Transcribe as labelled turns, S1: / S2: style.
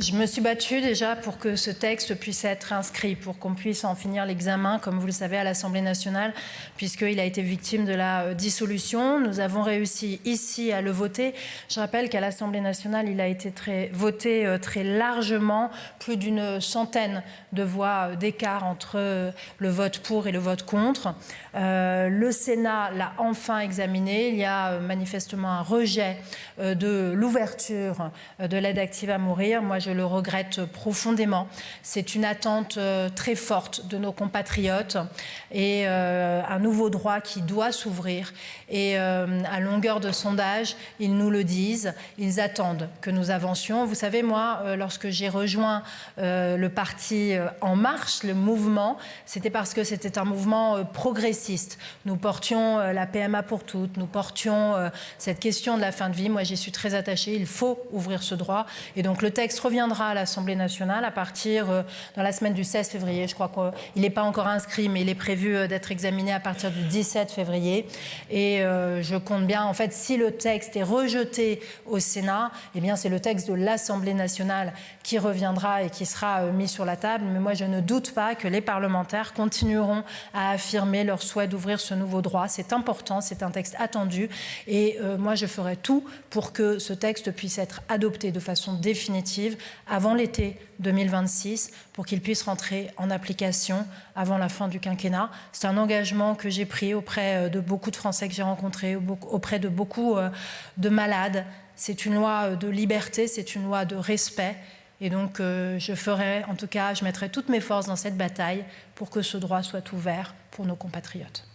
S1: Je me suis battue déjà pour que ce texte puisse être inscrit, pour qu'on puisse en finir l'examen, comme vous le savez, à l'Assemblée nationale, puisqu'il a été victime de la dissolution. Nous avons réussi ici à le voter. Je rappelle qu'à l'Assemblée nationale, il a été voté très largement, plus d'une centaine de voix d'écart entre le vote pour et le vote contre. Le Sénat l'a enfin examiné. Il y a manifestement un rejet de l'ouverture de l'aide active à mourir. Moi, je le regrette profondément. C'est une attente très forte de nos compatriotes et un nouveau droit qui doit s'ouvrir. Et à longueur de sondage, ils nous le disent. Ils attendent que nous avancions. Vous savez, moi, lorsque j'ai rejoint le parti En Marche, le mouvement, c'était parce que c'était un mouvement progressiste. Nous portions la PMA pour toutes, nous portions cette question de la fin de vie. Moi, j'y suis très attachée. Il faut ouvrir ce droit. Et donc, le texte reviendra à l'Assemblée nationale à partir dans la semaine du 16 février. Je crois qu'il n'est pas encore inscrit, mais il est prévu d'être examiné à partir du 17 février. Et je compte bien, en fait, si le texte est rejeté au Sénat, eh bien, c'est le texte de l'Assemblée nationale qui reviendra et qui sera mis sur la table. Mais moi, je ne doute pas que les parlementaires continueront à affirmer leur souhait d'ouvrir ce nouveau droit. C'est important, c'est un texte attendu. Et moi, je ferai tout pour que ce texte puisse être adopté de façon définitive avant l'été 2026 pour qu'il puisse rentrer en application avant la fin du quinquennat. C'est un engagement que j'ai pris auprès de beaucoup de Français que j'ai rencontrés, auprès de beaucoup de malades. C'est une loi de liberté, c'est une loi de respect. Et donc, je mettrai toutes mes forces dans cette bataille pour que ce droit soit ouvert pour nos compatriotes.